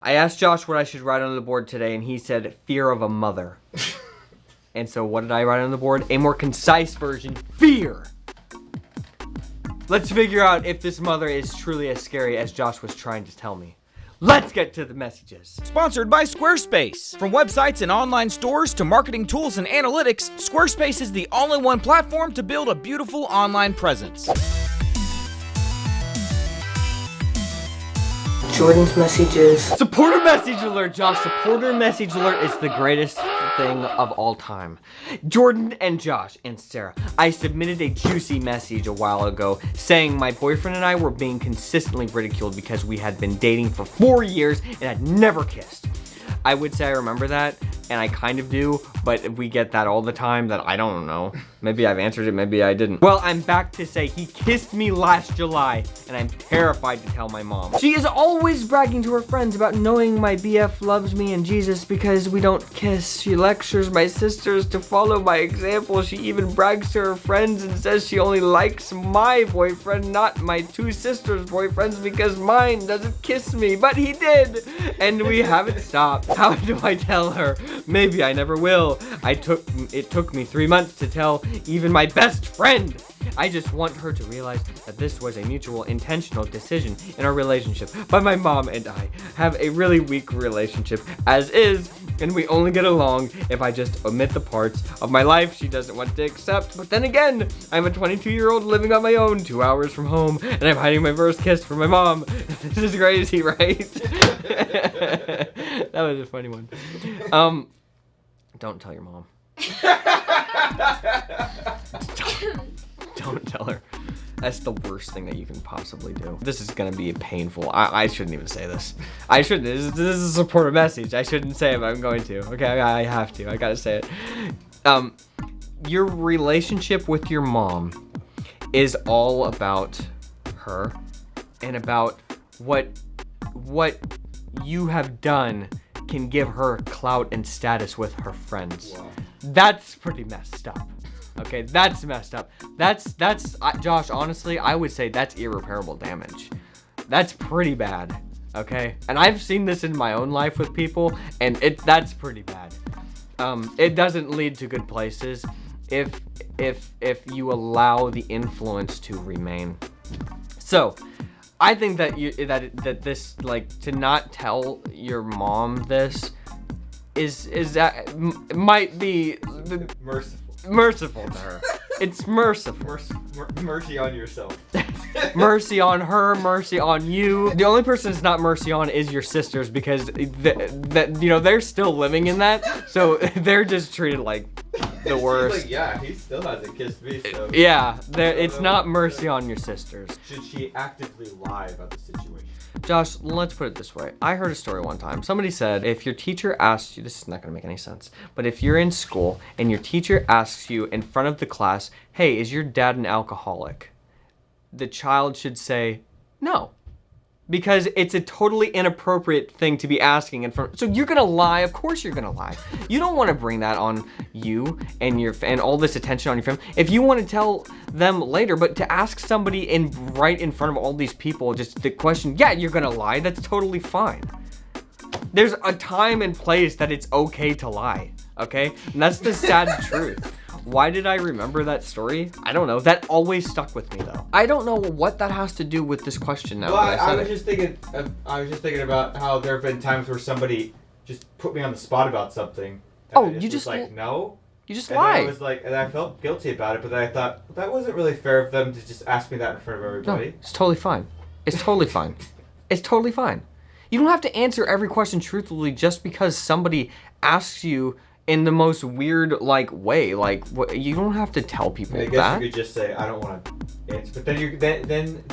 I asked Josh what I should write on the board today, and he said, fear of a mother. And so what did I write on the board? A more concise version, fear. Let's figure out if this mother is truly as scary as Josh was trying to tell me. Let's get to the messages. Sponsored by Squarespace. From websites and online stores to marketing tools and analytics, Squarespace is the all-in-one platform to build a beautiful online presence. Jordan's messages. Supporter message alert, Josh. Supporter message alert is the greatest thing of all time. Jordan and Josh and Sarah, I submitted a juicy message a while ago saying my boyfriend and I were being consistently ridiculed because we had been dating for 4 years and had never kissed. I would say I remember that, and I kind of do, but we get that all the time that I don't know. Maybe I've answered it, maybe I didn't. Well, I'm back to say he kissed me last July, and I'm terrified to tell my mom. She is always bragging to her friends about knowing my BF loves me and Jesus because we don't kiss. She lectures my sisters to follow my example. She even brags to her friends and says she only likes my boyfriend, not my two sisters' boyfriends, because mine doesn't kiss me, but he did, and we haven't stopped. How do I tell her? Maybe I never will. It took me 3 months to tell even my best friend. I just want her to realize that this was a mutual, intentional decision in our relationship. But my mom and I have a really weak relationship as is, and we only get along if I just omit the parts of my life she doesn't want to accept. But then again, I'm a 22-year-old living on my own, 2 hours from home, and I'm hiding my first kiss from my mom. This is crazy, right? That was a funny one. Don't tell your mom. Don't tell her. That's the worst thing that you can possibly do. This is gonna be painful. I shouldn't even say this. I shouldn't. This is a supportive message. I shouldn't say it, but I'm going to. Okay, I have to. I gotta say it. Your relationship with your mom is all about her and about what you have done can give her clout and status with her friends. Wow. That's pretty messed up. Okay, that's messed up. That's Josh, honestly, I would say that's irreparable damage. That's pretty bad. Okay? And I've seen this in my own life with people, and that's pretty bad. It doesn't lead to good places if you allow the influence to remain. So, I think that this, like, to not tell your mom this is that might be merciful to her. It's merciful. Mercy on yourself. Mercy on her, mercy on you. The only person it's not mercy on is your sisters, because they're still living in that, so they're just treated like the worst. Like, yeah, he still hasn't kissed me, so. Yeah, it's not mercy on your sisters. Should she actively lie about the situation? Josh, let's put it this way. I heard a story one time. Somebody said, if your teacher asks you, this is not going to make any sense, but if you're in school and your teacher asks you in front of the class, hey, is your dad an alcoholic? The child should say, no. Because it's a totally inappropriate thing to be asking in front. So you're gonna lie. Of course you're gonna lie. You don't want to bring that on you and all this attention on your family. If you want to tell them later, but to ask somebody right in front of all these people, just the question, yeah, you're gonna lie. That's totally fine. There's a time and place that it's okay to lie. Okay, and that's the sad truth. Why did I remember that story? I don't know. That always stuck with me, though. I don't know what that has to do with this question now. Well, I was just thinking about how there have been times where somebody just put me on the spot about something. Oh, you just like no. You just lied. And I felt guilty about it, but then I thought that wasn't really fair of them to just ask me that in front of everybody. No, it's totally fine. It's totally fine. It's totally fine. You don't have to answer every question truthfully just because somebody asks you in the most weird, like, way. Like, you don't have to tell people that. I guess you could just say, I don't want to answer. But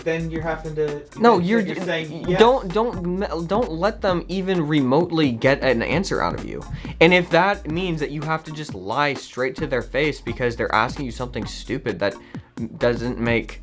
then you're having to. No, you're saying yes. Don't let them even remotely get an answer out of you. And if that means that you have to just lie straight to their face because they're asking you something stupid that doesn't make.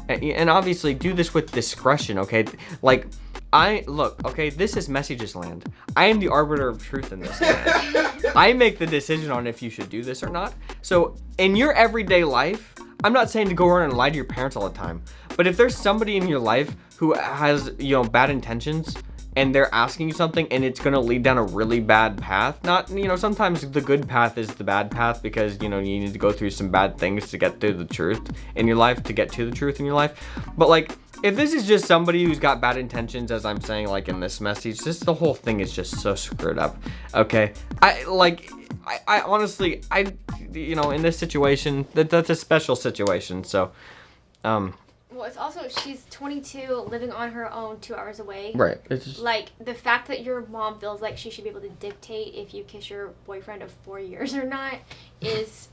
And obviously, do this with discretion, okay? Like, okay, this is Messages Land. I am the arbiter of truth in this land. I make the decision on if you should do this or not. So, in your everyday life, I'm not saying to go around and lie to your parents all the time, but if there's somebody in your life who has, bad intentions, and they're asking you something and it's gonna lead down a really bad path. Not, sometimes the good path is the bad path because, you need to go through some bad things to get to the truth in your life, But like, if this is just somebody who's got bad intentions, as I'm saying, like in this message, the whole thing is just so screwed up. Okay, I honestly, in this situation, that's a special situation. So, Well, it's also, she's 22, living on her own 2 hours away. right. It's just, Like, the fact that your mom feels like she should be able to dictate if you kiss your boyfriend of 4 years or not is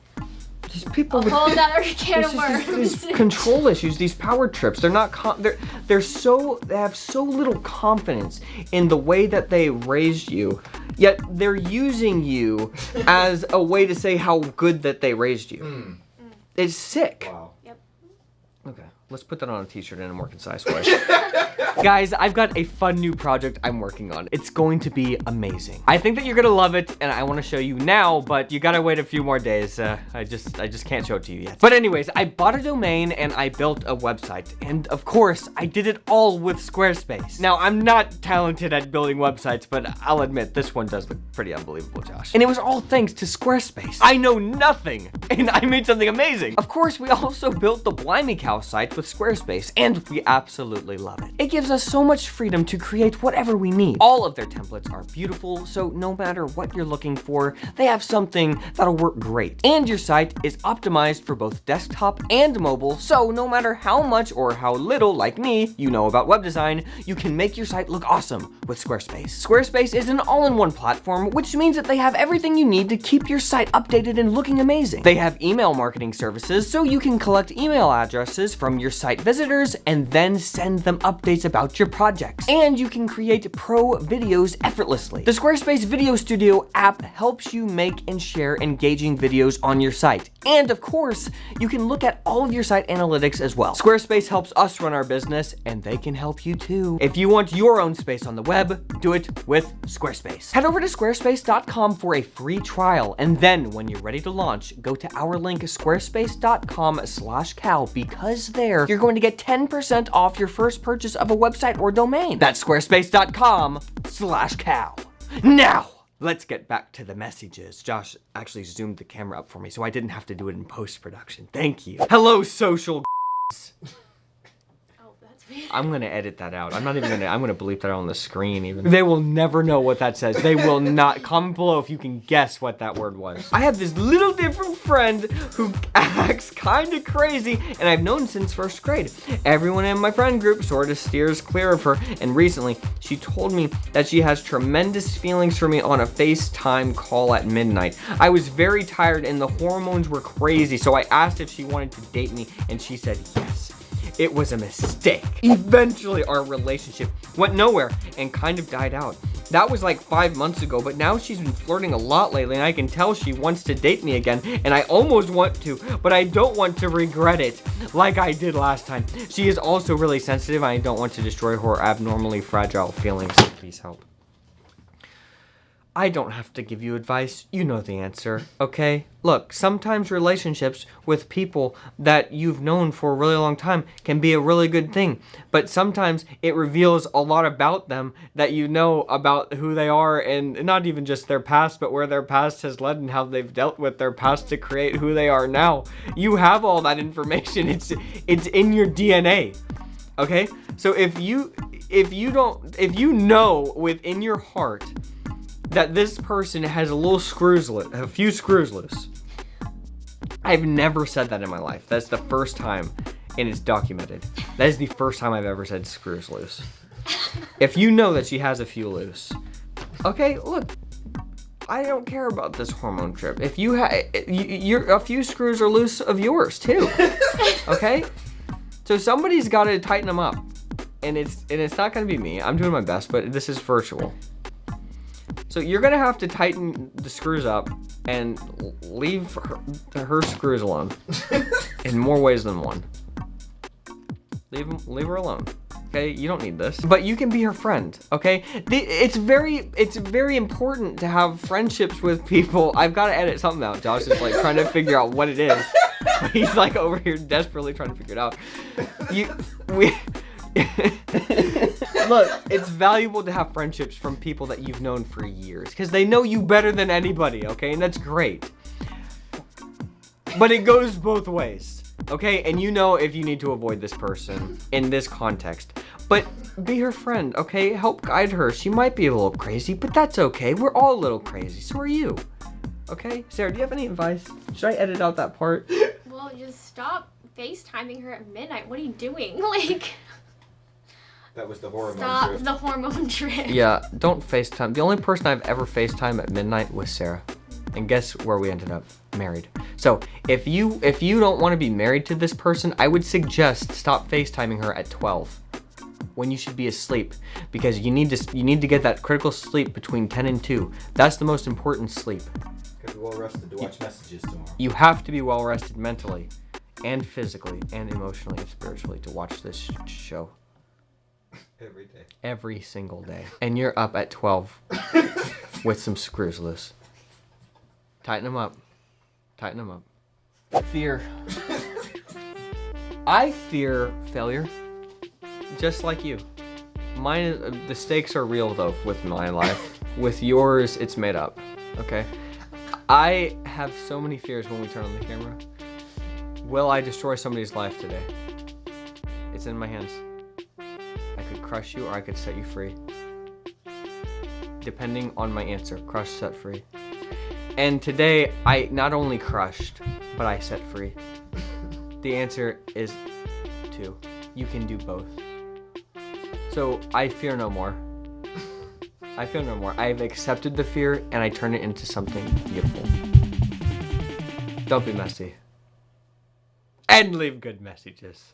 these people a whole other can of these worms. control issues, these power trips. They're not. They have so little confidence in the way that they raised you, yet they're using you as a way to say how good that they raised you. It's sick. Wow. Yep. Okay, let's put that on a t-shirt in a more concise way. Guys, I've got a fun new project I'm working on. It's going to be amazing. I think that you're gonna love it, and I want to show you now, but you gotta wait a few more days. I just can't show it to you yet. But anyways, I bought a domain and I built a website, and of course, I did it all with Squarespace. Now, I'm not talented at building websites, but I'll admit this one does look pretty unbelievable, Josh. And it was all thanks to Squarespace. I know nothing, and I made something amazing. Of course, we also built the Blimey Cow site with Squarespace, and we absolutely love it. It gives us so much freedom to create whatever we need. All of their templates are beautiful, so no matter what you're looking for, they have something that'll work great. And your site is optimized for both desktop and mobile, so no matter how much or how little, like me, you know about web design, you can make your site look awesome with Squarespace. Squarespace is an all-in-one platform, which means that they have everything you need to keep your site updated and looking amazing. They have email marketing services, so you can collect email addresses from your site visitors and then send them updates about your projects. And you can create pro videos effortlessly. The Squarespace Video Studio app helps you make and share engaging videos on your site. And of course, you can look at all of your site analytics as well. Squarespace helps us run our business, and they can help you too. If you want your own space on the web, do it with Squarespace. Head over to squarespace.com for a free trial, and then when you're ready to launch, go to our link squarespace.com/cow, because there you're going to get 10% off your first purchase of a website or domain. That's squarespace.com/cow. Now, let's get back to the messages. Josh actually zoomed the camera up for me, so I didn't have to do it in post-production. Thank you. Hello, social. Oh, that's weird. I'm gonna edit that out. I'm gonna bleep that on the screen even. They will never know what that says. They will not. Comment below if you can guess what that word was. I have this little different friend who acts kinda crazy, and I've known since first grade. Everyone in my friend group sort of steers clear of her, and recently she told me that she has tremendous feelings for me on a FaceTime call at midnight. I was very tired and the hormones were crazy, so I asked if she wanted to date me, and she said yes. It was a mistake. Eventually, our relationship went nowhere and kind of died out. That was like 5 months ago, but now she's been flirting a lot lately, and I can tell she wants to date me again, and I almost want to, but I don't want to regret it like I did last time. She is also really sensitive, and I don't want to destroy her abnormally fragile feelings. Please help. I don't have to give you advice. You know the answer, okay? Look, sometimes relationships with people that you've known for a really long time can be a really good thing, but sometimes it reveals a lot about them that you know about who they are, and not even just their past, but where their past has led and how they've dealt with their past to create who they are now. You have all that information. It's in your DNA, okay? So if you know within your heart that this person has a few screws loose. I've never said that in my life. That's the first time, and it's documented. That is the first time I've ever said screws loose. If you know that she has a few loose, okay, look, I don't care about this hormone trip. If you a few screws are loose of yours too, okay? So somebody's got to tighten them up, and it's not gonna be me. I'm doing my best, but this is virtual. So you're gonna have to tighten the screws up and leave her screws alone in more ways than one. Leave her alone. Okay, you don't need this, but you can be her friend. Okay, it's very important to have friendships with people. I've got to edit something out. Josh is like trying to figure out what it is. He's like over here desperately trying to figure it out. Look, it's valuable to have friendships from people that you've known for years, because they know you better than anybody, okay? And that's great. But it goes both ways, okay? And you know if you need to avoid this person in this context. But be her friend, okay? Help guide her. She might be a little crazy, but that's okay. We're all a little crazy. So are you. Okay? Sarah, do you have any advice? Should I edit out that part? Well, just stop FaceTiming her at midnight. What are you doing? Like, That was the hormone stop drift. the hormone trip. Yeah, don't FaceTime. The only person I've ever FaceTime at midnight was Sarah. And guess where we ended up? Married. So if you don't want to be married to this person, I would suggest stop FaceTiming her at 12. When you should be asleep, because you need to get that critical sleep between 10 and 2. That's the most important sleep. Gotta be well rested to watch messages tomorrow. You have to be well rested mentally and physically and emotionally and spiritually to watch this show Every day. every single day. And you're up at 12 with some screws loose. Tighten them up. Tighten them up. Fear. I fear failure. Just like you. Mine, the stakes are real though with my life. With yours, it's made up. Okay? I have so many fears when we turn on the camera. Will I destroy somebody's life today? It's in my hands. I could crush you or I could set you free. Depending on my answer. Crush, set free. And today, I not only crushed, but I set free. The answer is 2. You can do both. So, I fear no more. I fear no more. I've accepted the fear and I turn it into something beautiful. Don't be messy. And leave good messages.